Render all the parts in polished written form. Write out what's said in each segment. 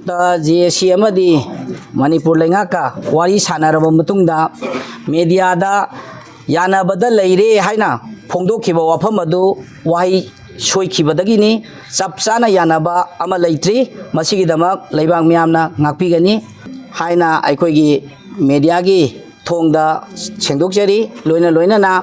JAC amadi Manipur Lengaka wari sanaraba matungda mediada yana bada leire haina phongdokhiba wafam adu wahi soikhibadagini chapchana yanaba ama leitri masigidamak leibang miyamna ngakpigani haina aikoigi media gi thongda sengdokjari loina na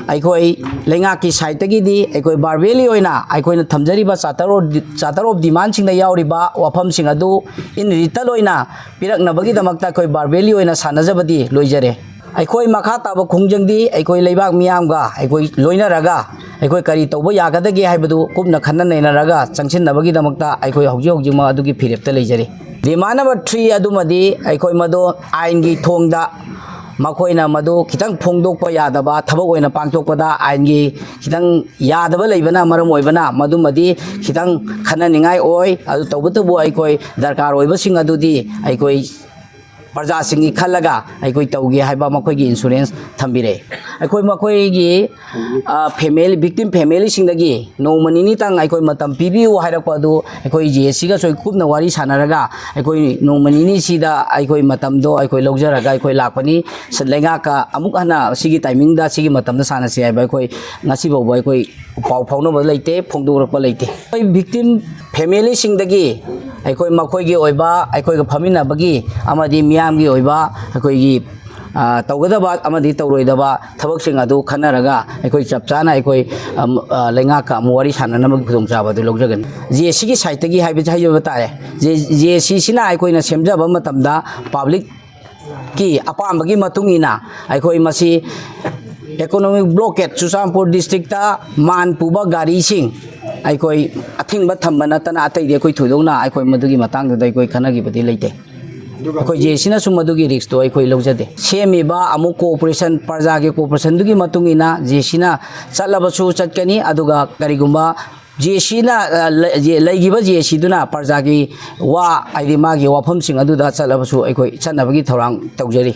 aikoi lengaki site gi di aikoi barbeli oina aikoi na thamjari ba chatar of demand sing da yauri ba wafam sing adu in rital oina pirak na bagi damakta koi barbeli oina sanajabadi loijare aikoi makha taba khungjang di aikoi leibak miyam ga aikoi loina raga aikoi kari tawba yagadage haibadu kupna khanna neina raga changsin na bagi damakta aikoi hauji ma adu gi phirepta leijare demand number 3 adumadi aikoi mado ain gi thongda makoina madu kitang phongdokpa yadaba thabak oina pangthokpada aingi kitang yadaba leibana maram oibana madumadi kitang khana ningai oi adu tawbatu aikoi darkar oiba sing adudi aikoi प्रजा सिंगी खलगा अखोई तौगे हाइबा मखोई insurance थम्बिरे अखोई मखोई family victim family सिंगदगी नोमनिनी तंग अखोई मतम पीबियु हाइरकपदु अखोई JAC गा सोई कुबना वारी सानरगा अखोई नोमनिनी सिदा अखोई मतमदो अखोई लौजरगा अखोई लापनी सलेंगा का अमुक हना सिगी टाइमिंग दा सिगी मतमदा सानसे हाइबा अखोई ngasi बाव अखोई पाव फाउनबा लेते फोंदोरकपा लेते अखोई विक्टिम फैमिली सिंगदगी अखोई मखोई ओइबा अखोई फमिनाबगी अमदी मियाम गी ओइबा अखोई तौगदबा अमदी तौरोइदबा थबकसिंग अदु खनरगा अखोई चपचाना अखोई लेंगा का मुवारी साननब खुदोंग चाबदु लौजगन JAC की साइट की हाइबे हाइबा तारे JAC सिना अखोइना सेमजबा मतमदा पब्लिक की अपामबगी मतुंगिना अखोई मसी इकोनॉमिक ब्लॉकेट चुचामपुर डिस्ट्रिक्ट मानपुबा गाड़ी सिंह अखोई अथिंग थम्बना तना अतई अखोई थुदोंना अखोई मदुगी मतंगदा अखोई खनगिबदी लेते अखोई JAC ना सुम मदुगी रिस्क तो अखोई लौजदे सेमीबा अमु कोऑपरेशन प्रजा के कोऑपरेशन दुगी मतुंगिना JAC ना चलबसु चटकनी अदुगा करिगुंबा JAC ना लेगिबा JAC दुना प्रजा की वा आइदि मागी वाफम सिंग अदुदा चलबसु अखोई चनबगी थौरांग तौजरी।